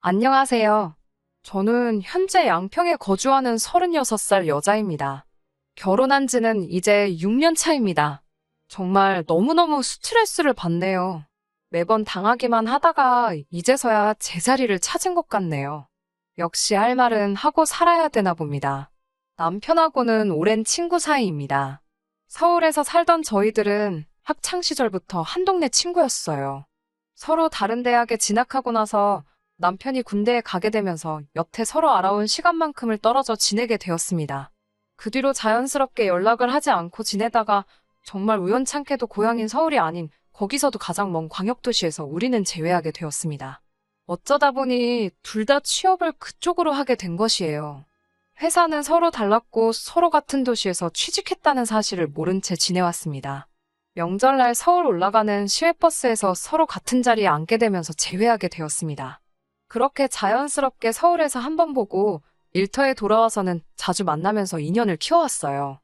안녕하세요. 저는 현재 양평에 거주하는 36살 여자입니다. 결혼한 지는 이제 6년 차입니다. 정말 너무너무 스트레스를 받네요. 매번 당하기만 하다가 이제서야 제자리를 찾은 것 같네요. 역시 할 말은 하고 살아야 되나 봅니다. 남편하고는 오랜 친구 사이입니다. 서울에서 살던 저희들은 학창 시절부터 한 동네 친구였어요. 서로 다른 대학에 진학하고 나서 남편이 군대에 가게 되면서 여태 서로 알아온 시간만큼을 떨어져 지내게 되었습니다. 그 뒤로 자연스럽게 연락을 하지 않고 지내다가 정말 우연찮게도 고향인 서울이 아닌 거기서도 가장 먼 광역도시에서 우리는 재회하게 되었습니다. 어쩌다 보니 둘 다 취업을 그쪽으로 하게 된 것이에요. 회사는 서로 달랐고 서로 같은 도시에서 취직했다는 사실을 모른 채 지내왔습니다. 명절날 서울 올라가는 시외버스에서 서로 같은 자리에 앉게 되면서 재회하게 되었습니다. 그렇게 자연스럽게 서울에서 한번 보고 일터에 돌아와서는 자주 만나면서 인연을 키워왔어요.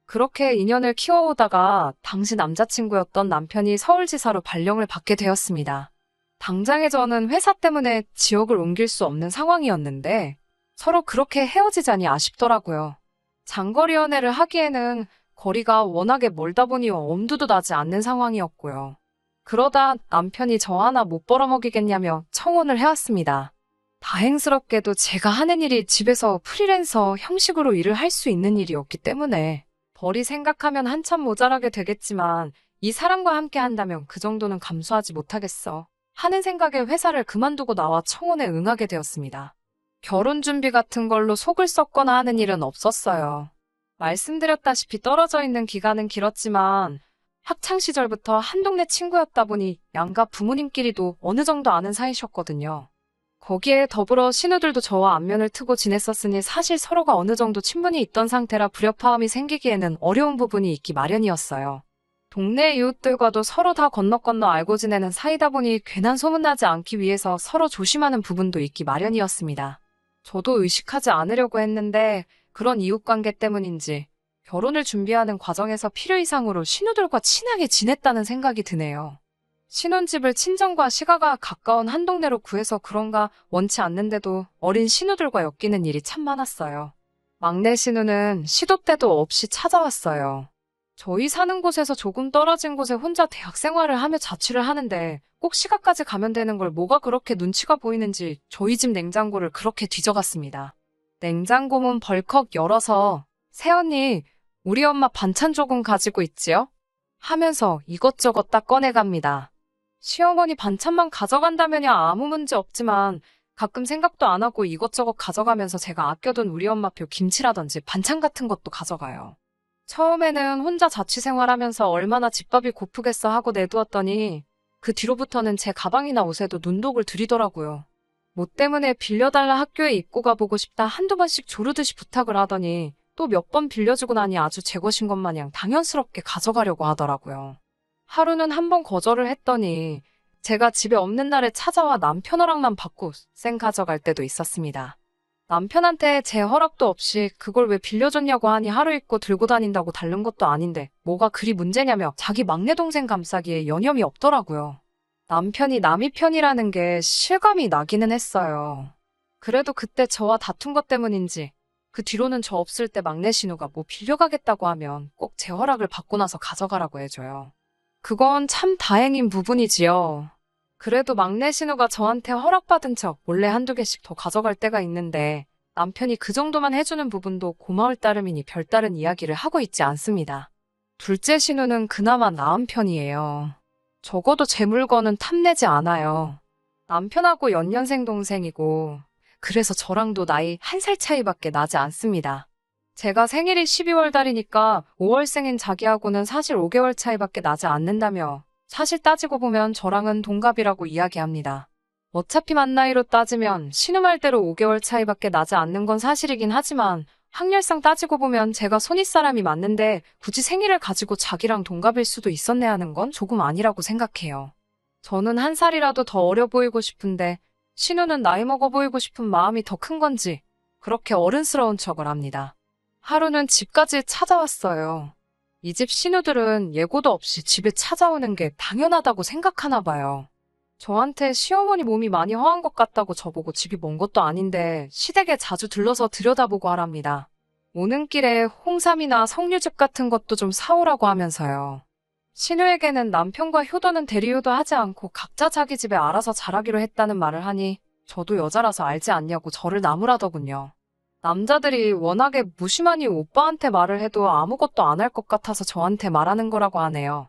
그렇게 인연을 키워오다가 당시 남자친구였던 남편이 서울지사로 발령을 받게 되었습니다. 당장에 저는 회사 때문에 지역을 옮길 수 없는 상황이었는데 서로 그렇게 헤어지자니 아쉽더라고요. 장거리 연애를 하기에는 거리가 워낙에 멀다 보니 엄두도 나지 않는 상황이었고요. 그러다 남편이 저 하나 못 벌어먹이겠냐며 청혼을 해왔습니다. 다행스럽게도 제가 하는 일이 집에서 프리랜서 형식으로 일을 할 수 있는 일이었기 때문에 벌이 생각하면 한참 모자라게 되겠지만 이 사람과 함께 한다면 그 정도는 감수하지 못하겠어 하는 생각에 회사를 그만두고 나와 청혼에 응하게 되었습니다. 결혼 준비 같은 걸로 속을 썩거나 하는 일은 없었어요. 말씀드렸다시피 떨어져 있는 기간은 길었지만 학창 시절부터 한 동네 친구였다 보니 양가 부모님끼리도 어느 정도 아는 사이셨거든요. 거기에 더불어 신우들도 저와 안면을 트고 지냈었으니 사실 서로가 어느 정도 친분이 있던 상태라 불협화음이 생기기에는 어려운 부분이 있기 마련이었어요. 동네 이웃들과도 서로 다 건너 건너 알고 지내는 사이다 보니 괜한 소문나지 않기 위해서 서로 조심하는 부분도 있기 마련이었습니다. 저도 의식하지 않으려고 했는데 그런 이웃관계 때문인지 결혼을 준비하는 과정에서 필요 이상으로 신우들과 친하게 지냈다는 생각이 드네요. 신혼집을 친정과 시가가 가까운 한 동네로 구해서 그런가 원치 않는데도 어린 신우들과 엮이는 일이 참 많았어요. 막내 신우는 시도 때도 없이 찾아왔어요. 저희 사는 곳에서 조금 떨어진 곳에 혼자 대학 생활을 하며 자취를 하는데 꼭 시가까지 가면 되는 걸 뭐가 그렇게 눈치가 보이는지 저희 집 냉장고를 그렇게 뒤져갔습니다. 냉장고 문 벌컥 열어서 새언니, 우리 엄마 반찬 조금 가지고 있지요? 하면서 이것저것 다 꺼내갑니다. 시어머니 반찬만 가져간다면야 아무 문제 없지만 가끔 생각도 안 하고 이것저것 가져가면서 제가 아껴둔 우리 엄마표 김치라든지 반찬 같은 것도 가져가요. 처음에는 혼자 자취 생활하면서 얼마나 집밥이 고프겠어 하고 내두었더니 그 뒤로부터는 제 가방이나 옷에도 눈독을 들이더라고요. 뭐 때문에 빌려달라 학교에 입고 가보고 싶다 한두 번씩 조르듯이 부탁을 하더니 또 몇 번 빌려주고 나니 아주 제 것인 것 마냥 당연스럽게 가져가려고 하더라고요. 하루는 한 번 거절을 했더니 제가 집에 없는 날에 찾아와 남편 허락만 받고 쌩 가져갈 때도 있었습니다. 남편한테 제 허락도 없이 그걸 왜 빌려줬냐고 하니 하루 입고 들고 다닌다고 다른 것도 아닌데 뭐가 그리 문제냐며 자기 막내 동생 감싸기에 여념이 없더라고요. 남편이 남이 편이라는 게 실감이 나기는 했어요. 그래도 그때 저와 다툰 것 때문인지 그 뒤로는 저 없을 때 막내 신우가 뭐 빌려가겠다고 하면 꼭 제 허락을 받고 나서 가져가라고 해줘요. 그건 참 다행인 부분이지요. 그래도 막내 신우가 저한테 허락받은 척 몰래 한두 개씩 더 가져갈 때가 있는데 남편이 그 정도만 해주는 부분도 고마울 따름이니 별다른 이야기를 하고 있지 않습니다. 둘째 신우는 그나마 나은 편이에요. 적어도 제 물건은 탐내지 않아요. 남편하고 연년생 동생이고 그래서 저랑도 나이 1살 차이밖에 나지 않습니다. 제가 생일이 12월 달이니까 5월생인 자기하고는 사실 5개월 차이밖에 나지 않는다며 사실 따지고 보면 저랑은 동갑이라고 이야기합니다. 어차피 만 나이로 따지면 신우 말대로 5개월 차이밖에 나지 않는 건 사실이긴 하지만 학렬상 따지고 보면 제가 손윗사람이 맞는데 굳이 생일을 가지고 자기랑 동갑일 수도 있었네 하는 건 조금 아니라고 생각해요. 저는 한 살이라도 더 어려 보이고 싶은데 신우는 나이 먹어 보이고 싶은 마음이 더 큰 건지 그렇게 어른스러운 척을 합니다. 하루는 집까지 찾아왔어요. 이 집 신우들은 예고도 없이 집에 찾아오는 게 당연하다고 생각하나 봐요. 저한테 시어머니 몸이 많이 허한 것 같다고 저보고 집이 먼 것도 아닌데 시댁에 자주 들러서 들여다보고 하랍니다. 오는 길에 홍삼이나 석류즙 같은 것도 좀 사오라고 하면서요. 신우에게는 남편과 효도는 대리효도 하지 않고 각자 자기 집에 알아서 잘하기로 했다는 말을 하니 저도 여자라서 알지 않냐고 저를 나무라더군요. 남자들이 워낙에 무심하니 오빠한테 말을 해도 아무것도 안 할 것 같아서 저한테 말하는 거라고 하네요.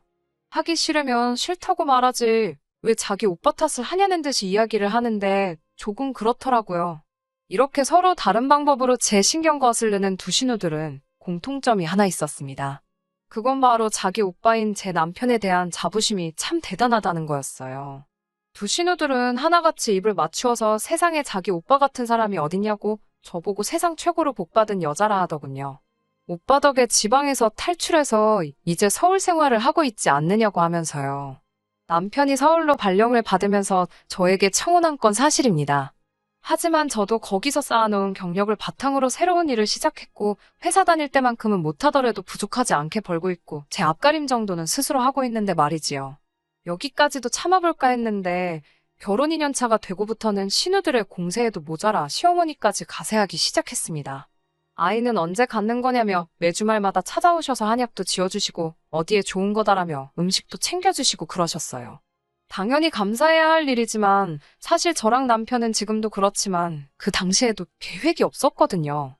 하기 싫으면 싫다고 말하지 왜 자기 오빠 탓을 하냐는 듯이 이야기를 하는데 조금 그렇더라고요. 이렇게 서로 다른 방법으로 제 신경 거스르는 두 신우들은 공통점이 하나 있었습니다. 그건 바로 자기 오빠인 제 남편에 대한 자부심이 참 대단하다는 거였어요. 두 신우들은 하나같이 입을 맞추어서 세상에 자기 오빠 같은 사람이 어딨냐고 저보고 세상 최고로 복받은 여자라 하더군요. 오빠 덕에 지방에서 탈출해서 이제 서울 생활을 하고 있지 않느냐고 하면서요. 남편이 서울로 발령을 받으면서 저에게 청혼한 건 사실입니다. 하지만 저도 거기서 쌓아놓은 경력을 바탕으로 새로운 일을 시작했고 회사 다닐 때만큼은 못하더라도 부족하지 않게 벌고 있고 제 앞가림 정도는 스스로 하고 있는데 말이지요. 여기까지도 참아볼까 했는데 결혼 2년 차가 되고부터는 신우들의 공세에도 모자라 시어머니까지 가세하기 시작했습니다. 아이는 언제 갖는 거냐며 매주 말마다 찾아오셔서 한약도 지어주시고 어디에 좋은 거다라며 음식도 챙겨주시고 그러셨어요. 당연히 감사해야 할 일이지만 사실 저랑 남편은 지금도 그렇지만 그 당시에도 계획이 없었거든요.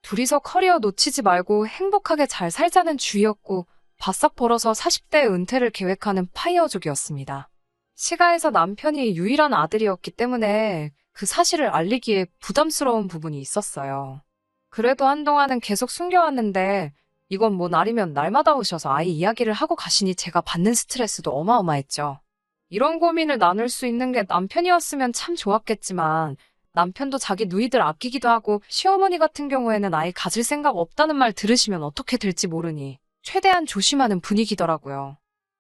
둘이서 커리어 놓치지 말고 행복하게 잘 살자는 주의였고 바싹 벌어서 40대 은퇴를 계획하는 파이어족이었습니다. 시가에서 남편이 유일한 아들이었기 때문에 그 사실을 알리기에 부담스러운 부분이 있었어요. 그래도 한동안은 계속 숨겨왔는데 이건 뭐 날이면 날마다 오셔서 아이 이야기를 하고 가시니 제가 받는 스트레스도 어마어마했죠. 이런 고민을 나눌 수 있는 게 남편이었으면 참 좋았겠지만 남편도 자기 누이들 아끼기도 하고 시어머니 같은 경우에는 아이 가질 생각 없다는 말 들으시면 어떻게 될지 모르니 최대한 조심하는 분위기더라고요.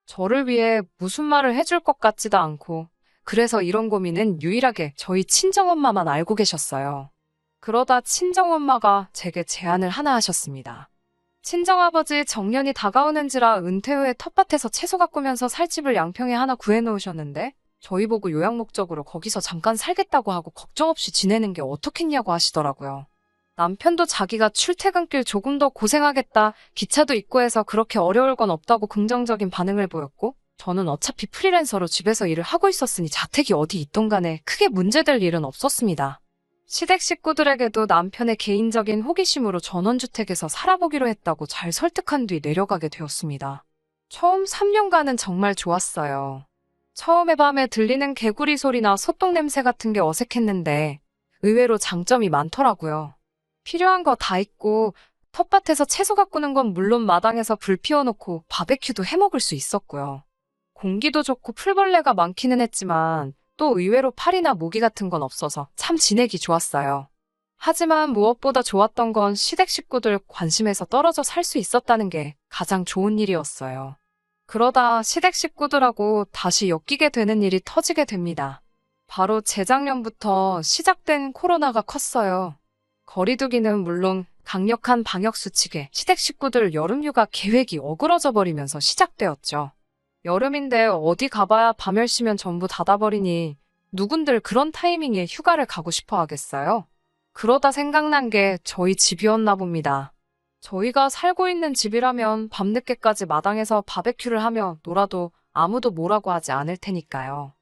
저를 위해 무슨 말을 해줄 것 같지도 않고 그래서 이런 고민은 유일하게 저희 친정엄마만 알고 계셨어요. 그러다 친정엄마가 제게 제안을 하나 하셨습니다. 친정아버지 정년이 다가오는지라 은퇴 후에 텃밭에서 채소 가꾸면서 살 집을 양평에 하나 구해놓으셨는데 저희 보고 요양 목적으로 거기서 잠깐 살겠다고 하고 걱정 없이 지내는 게 어떻겠냐고 하시더라고요. 남편도 자기가 출퇴근길 조금 더 고생하겠다, 기차도 있고 해서 그렇게 어려울 건 없다고 긍정적인 반응을 보였고 저는 어차피 프리랜서로 집에서 일을 하고 있었으니 자택이 어디 있던 간에 크게 문제될 일은 없었습니다. 시댁 식구들에게도 남편의 개인적인 호기심으로 전원주택에서 살아보기로 했다고 잘 설득한 뒤 내려가게 되었습니다. 처음 3년간은 정말 좋았어요. 처음에 밤에 들리는 개구리 소리나 소똥 냄새 같은 게 어색했는데 의외로 장점이 많더라고요. 필요한 거 다 있고 텃밭에서 채소 가꾸는 건 물론 마당에서 불 피워놓고 바베큐도 해먹을 수 있었고요. 공기도 좋고 풀벌레가 많기는 했지만 또 의외로 파리나 모기 같은 건 없어서 참 지내기 좋았어요. 하지만 무엇보다 좋았던 건 시댁 식구들 관심에서 떨어져 살 수 있었다는 게 가장 좋은 일이었어요. 그러다 시댁 식구들하고 다시 엮이게 되는 일이 터지게 됩니다. 바로 재작년부터 시작된 코로나가 컸어요. 거리두기는 물론 강력한 방역수칙에 시댁 식구들 여름휴가 계획이 어그러져 버리면서 시작되었죠. 여름인데 어디 가봐야 밤10시면 전부 닫아버리니 누군들 그런 타이밍에 휴가를 가고 싶어 하겠어요? 그러다 생각난 게 저희 집이었나 봅니다. 저희가 살고 있는 집이라면 밤늦게까지 마당에서 바베큐를 하며 놀아도 아무도 뭐라고 하지 않을 테니까요.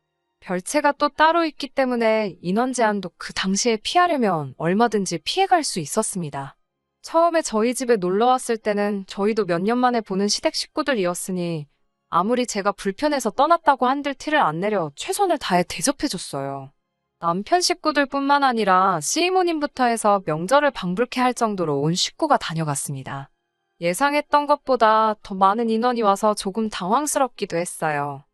별채가 또 따로 있기 때문에 인원 제한도 그 당시에 피하려면 얼마든지 피해갈 수 있었습니다. 처음에 저희 집에 놀러 왔을 때는 저희도 몇 년 만에 보는 시댁 식구들이었으니 아무리 제가 불편해서 떠났다고 한들 티를 안 내려 최선을 다해 대접해줬어요. 남편 식구들뿐만 아니라 시이모님부터 해서 명절을 방불케 할 정도로 온 식구가 다녀갔습니다. 예상했던 것보다 더 많은 인원이 와서 조금 당황스럽기도 했어요.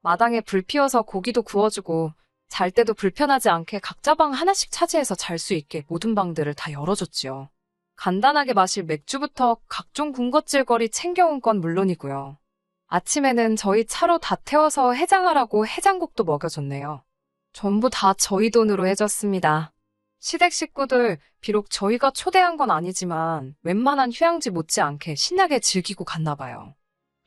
마당에 불 피워서 고기도 구워주고 잘 때도 불편하지 않게 각자 방 하나씩 차지해서 잘 수 있게 모든 방들을 다 열어줬지요. 간단하게 마실 맥주부터 각종 군것질거리 챙겨온 건 물론이고요. 아침에는 저희 차로 다 태워서 해장하라고 해장국도 먹여줬네요. 전부 다 저희 돈으로 해줬습니다. 시댁 식구들 비록 저희가 초대한 건 아니지만 웬만한 휴양지 못지않게 신나게 즐기고 갔나 봐요.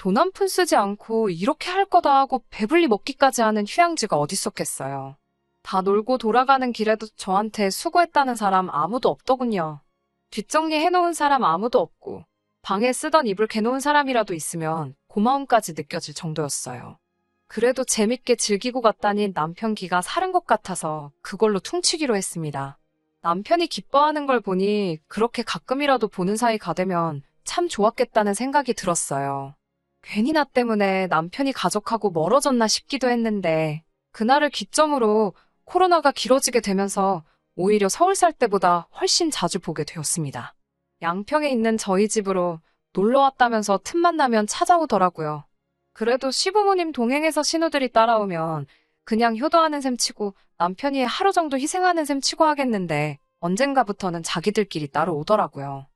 돈 한 푼 쓰지 않고 이렇게 할 거다 하고 배불리 먹기까지 하는 휴양지가 어딨었겠어요. 다 놀고 돌아가는 길에도 저한테 수고했다는 사람 아무도 없더군요. 뒷정리 해놓은 사람 아무도 없고 방에 쓰던 이불 개놓은 사람이라도 있으면 고마움까지 느껴질 정도였어요. 그래도 재밌게 즐기고 갔다니 남편 기가 사른 것 같아서 그걸로 퉁치기로 했습니다. 남편이 기뻐하는 걸 보니 그렇게 가끔이라도 보는 사이가 되면 참 좋았겠다는 생각이 들었어요. 괜히 나 때문에 남편이 가족하고 멀어졌나 싶기도 했는데 그날을 기점으로 코로나가 길어지게 되면서 오히려 서울 살 때보다 훨씬 자주 보게 되었습니다. 양평에 있는 저희 집으로 놀러 왔다면서 틈만 나면 찾아오더라고요. 그래도 시부모님 동행해서 신우들이 따라오면 그냥 효도하는 셈 치고 남편이 하루 정도 희생하는 셈 치고 하겠는데 언젠가부터는 자기들끼리 따로 오더라고요.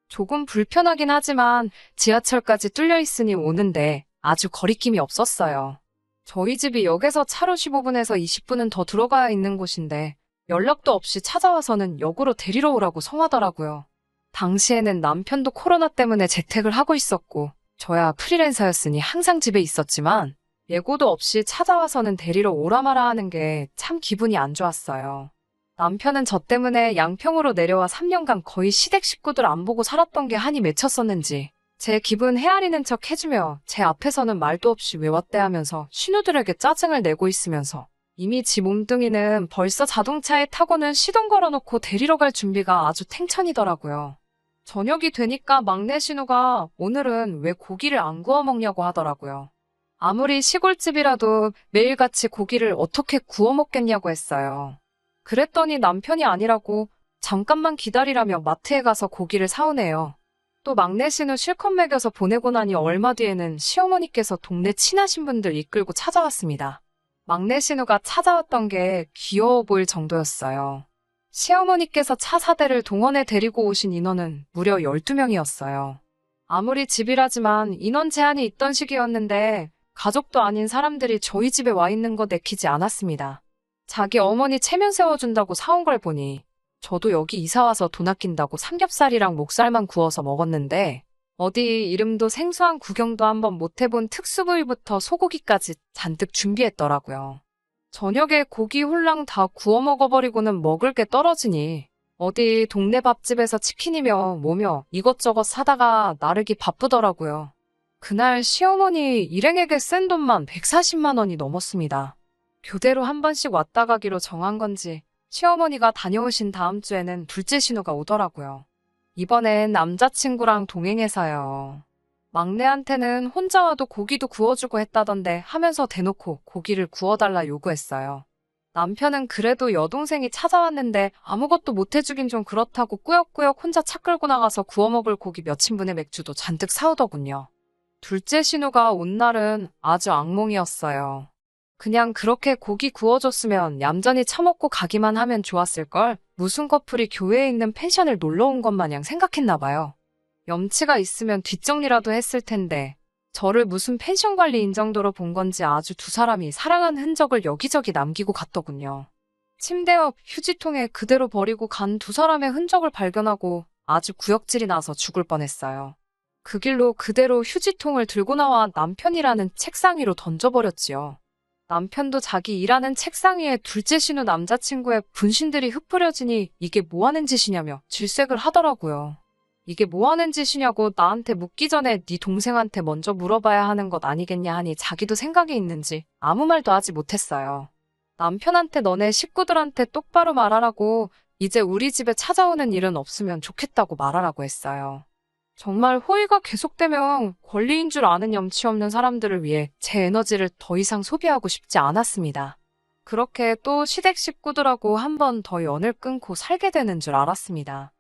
조금 불편하긴 하지만 지하철까지 뚫려 있으니 오는데 아주 거리낌이 없었어요. 저희 집이 역에서 차로 15분에서 20분은 더 들어가야 있는 곳인데 연락도 없이 찾아와서는 역으로 데리러 오라고 성하더라고요. 당시에는 남편도 코로나 때문에 재택을 하고 있었고 저야 프리랜서였으니 항상 집에 있었지만 예고도 없이 찾아와서는 데리러 오라 마라 하는 게 참 기분이 안 좋았어요. 남편은 저 때문에 양평으로 내려와 3년간 거의 시댁 식구들 안 보고 살았던 게 한이 맺혔었는지 제 기분 헤아리는 척 해주며 제 앞에서는 말도 없이 왜 왔대 하면서 신우들에게 짜증을 내고 있으면서 이미 지 몸뚱이는 벌써 자동차에 타고는 시동 걸어놓고 데리러 갈 준비가 아주 탱천이더라고요. 저녁이 되니까 막내 신우가 오늘은 왜 고기를 안 구워 먹냐고 하더라고요. 아무리 시골집이라도 매일같이 고기를 어떻게 구워 먹겠냐고 했어요. 그랬더니 남편이 아니라고 잠깐만 기다리라며 마트에 가서 고기를 사오네요. 또 막내 신우 실컷 먹여서 보내고 나니 얼마 뒤에는 시어머니께서 동네 친하신 분들 이끌고 찾아왔습니다. 막내 신우가 찾아왔던 게 귀여워 보일 정도였어요. 시어머니께서 차 4대를 동원해 데리고 오신 인원은 무려 12명이었어요. 아무리 집이라지만 인원 제한이 있던 시기였는데 가족도 아닌 사람들이 저희 집에 와 있는 거 내키지 않았습니다. 자기 어머니 체면 세워준다고 사온 걸 보니 저도 여기 이사와서 돈 아낀다고 삼겹살이랑 목살만 구워서 먹었는데 어디 이름도 생소한 구경도 한번 못 해본 특수부위부터 소고기까지 잔뜩 준비했더라고요. 저녁에 고기 홀랑 다 구워 먹어버리고는 먹을 게 떨어지니 어디 동네 밥집에서 치킨이며 뭐며 이것저것 사다가 나르기 바쁘더라고요. 그날 시어머니 일행에게 쓴 돈만 140만 원이 넘었습니다. 교대로 한 번씩 왔다 가기로 정한 건지 시어머니가 다녀오신 다음 주에는 둘째 신우가 오더라고요. 이번엔 남자친구랑 동행해서요. 막내한테는 혼자 와도 고기도 구워주고 했다던데 하면서 대놓고 고기를 구워달라 요구했어요. 남편은 그래도 여동생이 찾아왔는데 아무것도 못해주긴 좀 그렇다고 꾸역꾸역 혼자 차 끌고 나가서 구워 먹을 고기 몇 인분의 맥주도 잔뜩 사오더군요. 둘째 신우가 온 날은 아주 악몽이었어요. 그냥 그렇게 고기 구워줬으면 얌전히 처먹고 가기만 하면 좋았을걸 무슨 커플이 교회에 있는 펜션을 놀러 온 것 마냥 생각했나 봐요. 염치가 있으면 뒷정리라도 했을 텐데 저를 무슨 펜션 관리인 정도로 본 건지 아주 두 사람이 사랑한 흔적을 여기저기 남기고 갔더군요. 침대 옆 휴지통에 그대로 버리고 간 두 사람의 흔적을 발견하고 아주 구역질이 나서 죽을 뻔했어요. 그 길로 그대로 휴지통을 들고 나와 남편이라는 책상 위로 던져버렸지요. 남편도 자기 일하는 책상 위에 둘째 신우 남자친구의 분신들이 흩뿌려지니 이게 뭐하는 짓이냐며 질색을 하더라고요. 이게 뭐하는 짓이냐고 나한테 묻기 전에 네 동생한테 먼저 물어봐야 하는 것 아니겠냐 하니 자기도 생각이 있는지 아무 말도 하지 못했어요. 남편한테 너네 식구들한테 똑바로 말하라고 이제 우리 집에 찾아오는 일은 없으면 좋겠다고 말하라고 했어요. 정말 호의가 계속되면 권리인 줄 아는 염치 없는 사람들을 위해 제 에너지를 더 이상 소비하고 싶지 않았습니다. 그렇게 또 시댁 식구들하고 한 번 더 연을 끊고 살게 되는 줄 알았습니다.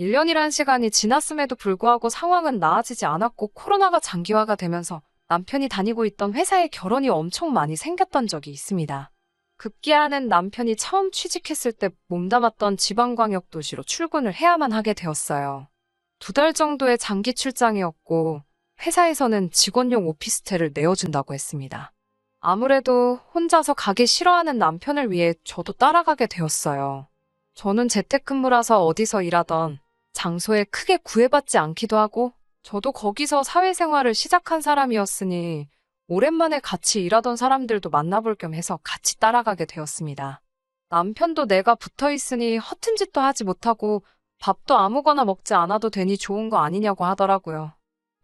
1년이란 시간이 지났음에도 불구하고 상황은 나아지지 않았고 코로나가 장기화가 되면서 남편이 다니고 있던 회사에 결혼이 엄청 많이 생겼던 적이 있습니다. 급기야는 남편이 처음 취직했을 때 몸담았던 지방광역도시로 출근을 해야만 하게 되었어요. 2달 정도의 장기 출장이었고 회사에서는 직원용 오피스텔을 내어준다고 했습니다. 아무래도 혼자서 가기 싫어하는 남편을 위해 저도 따라가게 되었어요. 저는 재택근무라서 어디서 일하던 장소에 크게 구애받지 않기도 하고 저도 거기서 사회생활을 시작한 사람이었으니 오랜만에 같이 일하던 사람들도 만나볼 겸 해서 같이 따라가게 되었습니다. 남편도 내가 붙어 있으니 허튼 짓도 하지 못하고 밥도 아무거나 먹지 않아도 되니 좋은 거 아니냐고 하더라고요.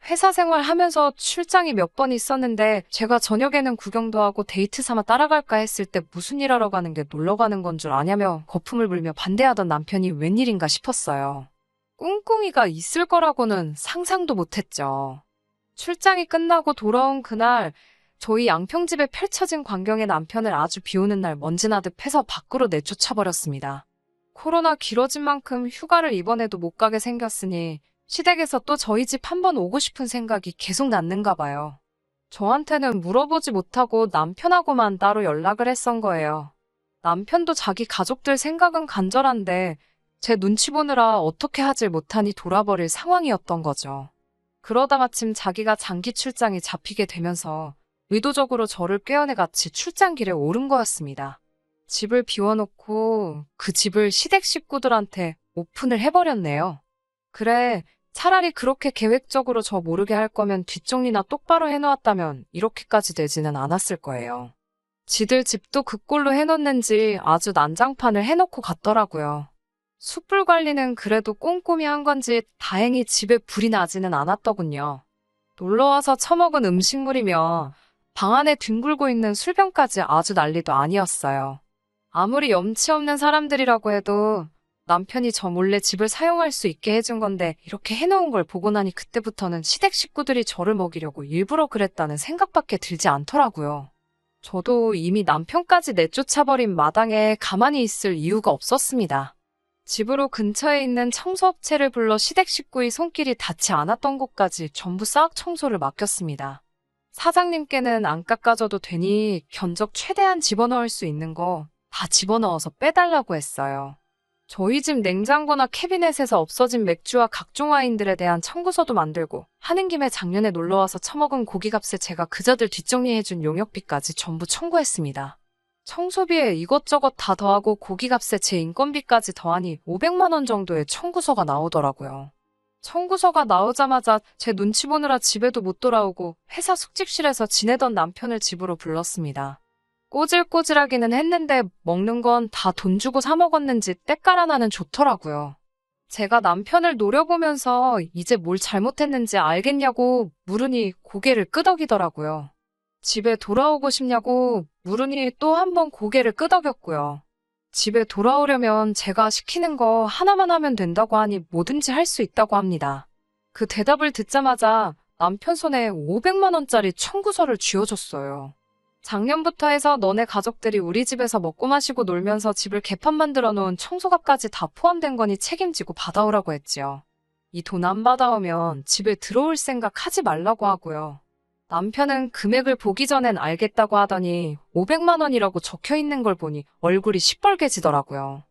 회사 생활하면서 출장이 몇 번 있었는데 제가 저녁에는 구경도 하고 데이트 삼아 따라갈까 했을 때 무슨 일 하러 가는 게 놀러 가는 건 줄 아냐며 거품을 불며 반대하던 남편이 웬일인가 싶었어요. 꿍꿍이가 있을 거라고는 상상도 못했죠. 출장이 끝나고 돌아온 그날 저희 양평집에 펼쳐진 광경에 남편을 아주 비오는 날 먼지나듯 패서 밖으로 내쫓아버렸습니다. 코로나 길어진 만큼 휴가를 이번에도 못 가게 생겼으니 시댁에서 또 저희 집 한번 오고 싶은 생각이 계속 났는가 봐요. 저한테는 물어보지 못하고 남편하고만 따로 연락을 했던 거예요. 남편도 자기 가족들 생각은 간절한데 제 눈치 보느라 어떻게 하질 못하니 돌아버릴 상황이었던 거죠. 그러다 마침 자기가 장기 출장이 잡히게 되면서 의도적으로 저를 꾀어내 같이 출장길에 오른 거였습니다. 집을 비워놓고 그 집을 시댁 식구들한테 오픈을 해버렸네요. 그래, 차라리 그렇게 계획적으로 저 모르게 할 거면 뒷정리나 똑바로 해놓았다면 이렇게까지 되지는 않았을 거예요. 지들 집도 그 꼴로 해놓는지 아주 난장판을 해놓고 갔더라고요. 숯불 관리는 그래도 꼼꼼히 한 건지 다행히 집에 불이 나지는 않았더군요. 놀러와서 처먹은 음식물이며 방 안에 뒹굴고 있는 술병까지 아주 난리도 아니었어요. 아무리 염치 없는 사람들이라고 해도 남편이 저 몰래 집을 사용할 수 있게 해준 건데 이렇게 해놓은 걸 보고 나니 그때부터는 시댁 식구들이 저를 먹이려고 일부러 그랬다는 생각밖에 들지 않더라고요. 저도 이미 남편까지 내쫓아버린 마당에 가만히 있을 이유가 없었습니다. 집으로 근처에 있는 청소업체를 불러 시댁 식구의 손길이 닿지 않았던 곳까지 전부 싹 청소를 맡겼습니다. 사장님께는 안 깎아줘도 되니 견적 최대한 집어넣을 수 있는 거 다 집어넣어서 빼달라고 했어요. 저희 집 냉장고나 캐비넷에서 없어진 맥주와 각종 와인들에 대한 청구서도 만들고 하는 김에 작년에 놀러와서 처먹은 고기값에 제가 그자들 뒷정리해준 용역비까지 전부 청구했습니다. 청소비에 이것저것 다 더하고 고기값에 제 인건비까지 더하니 500만 원 정도의 청구서가 나오더라고요. 청구서가 나오자마자 제 눈치 보느라 집에도 못 돌아오고 회사 숙직실에서 지내던 남편을 집으로 불렀습니다. 꼬질꼬질하기는 했는데 먹는 건 다 돈 주고 사 먹었는지 때깔 하나는 좋더라고요. 제가 남편을 노려보면서 이제 뭘 잘못했는지 알겠냐고 물으니 고개를 끄덕이더라고요. 집에 돌아오고 싶냐고 물으니 또 한 번 고개를 끄덕였고요. 집에 돌아오려면 제가 시키는 거 하나만 하면 된다고 하니 뭐든지 할 수 있다고 합니다. 그 대답을 듣자마자 남편 손에 500만 원짜리 청구서를 쥐어줬어요. 작년부터 해서 너네 가족들이 우리 집에서 먹고 마시고 놀면서 집을 개판 만들어 놓은 청소값까지 다 포함된 거니 책임지고 받아오라고 했지요. 이 돈 안 받아오면 집에 들어올 생각 하지 말라고 하고요. 남편은 금액을 보기 전엔 알겠다고 하더니 500만 원이라고 적혀 있는 걸 보니 얼굴이 시뻘개지더라고요.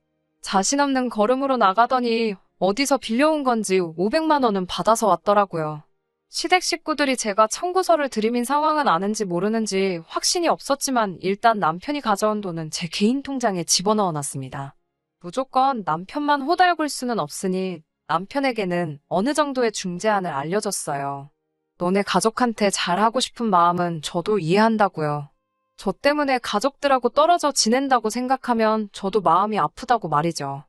자신 없는 걸음으로 나가더니 어디서 빌려온 건지 500만 원은 받아서 왔더라고요. 시댁 식구들이 제가 청구서를 들이민 상황은 아는지 모르는지 확신이 없었지만 일단 남편이 가져온 돈은 제 개인 통장에 집어넣어 놨습니다. 무조건 남편만 호달굴 수는 없으니 남편에게는 어느 정도의 중재안을 알려줬어요. 너네 가족한테 잘하고 싶은 마음은 저도 이해한다고요. 저 때문에 가족들하고 떨어져 지낸다고 생각하면 저도 마음이 아프다고 말이죠.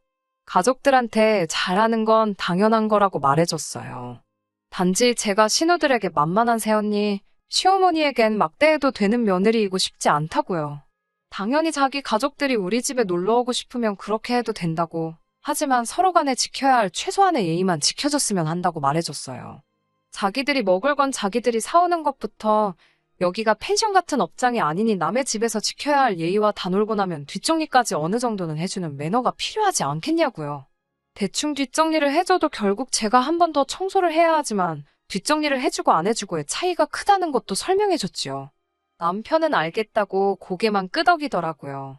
가족들한테 잘하는 건 당연한 거라고 말해줬어요. 단지 제가 신우들에게 만만한 새언니, 시어머니에겐 막대해도 되는 며느리이고 싶지 않다고요. 당연히 자기 가족들이 우리 집에 놀러오고 싶으면 그렇게 해도 된다고. 하지만 서로 간에 지켜야 할 최소한의 예의만 지켜줬으면 한다고 말해줬어요. 자기들이 먹을 건 자기들이 사오는 것부터 여기가 펜션 같은 업장이 아니니 남의 집에서 지켜야 할 예의와 다 놀고 나면 뒷정리까지 어느 정도는 해주는 매너가 필요하지 않겠냐고요. 대충 뒷정리를 해줘도 결국 제가 한 번 더 청소를 해야 하지만 뒷정리를 해주고 안 해주고의 차이가 크다는 것도 설명해줬지요. 남편은 알겠다고 고개만 끄덕이더라고요.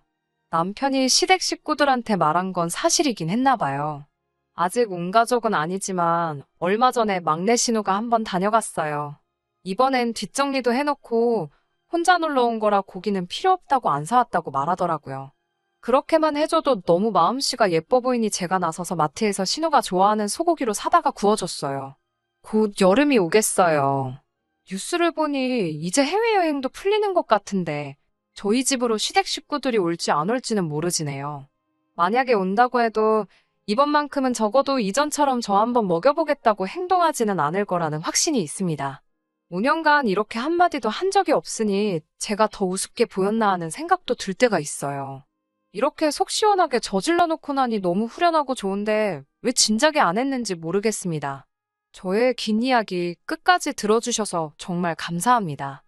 남편이 시댁 식구들한테 말한 건 사실이긴 했나 봐요. 아직 온 가족은 아니지만 얼마 전에 막내 신우가 한번 다녀갔어요. 이번엔 뒷정리도 해놓고 혼자 놀러 온 거라 고기는 필요 없다고 안 사왔다고 말하더라고요. 그렇게만 해줘도 너무 마음씨가 예뻐 보이니 제가 나서서 마트에서 신우가 좋아하는 소고기로 사다가 구워줬어요. 곧 여름이 오겠어요. 뉴스를 보니 이제 해외여행도 풀리는 것 같은데 저희 집으로 시댁 식구들이 올지 안 올지는 모르지네요. 만약에 온다고 해도 이번만큼은 적어도 이전처럼 저 한번 먹여보겠다고 행동하지는 않을 거라는 확신이 있습니다. 5년간 이렇게 한마디도 한 적이 없으니 제가 더 우습게 보였나 하는 생각도 들 때가 있어요. 이렇게 속 시원하게 저질러 놓고 나니 너무 후련하고 좋은데 왜 진작에 안 했는지 모르겠습니다. 저의 긴 이야기 끝까지 들어주셔서 정말 감사합니다.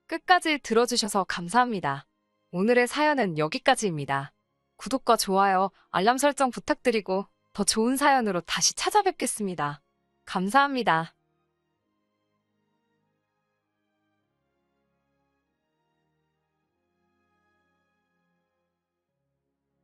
끝까지 들어주셔서 감사합니다. 오늘의 사연은 여기까지입니다. 구독과 좋아요, 알람 설정 부탁드리고 더 좋은 사연으로 다시 찾아뵙겠습니다. 감사합니다.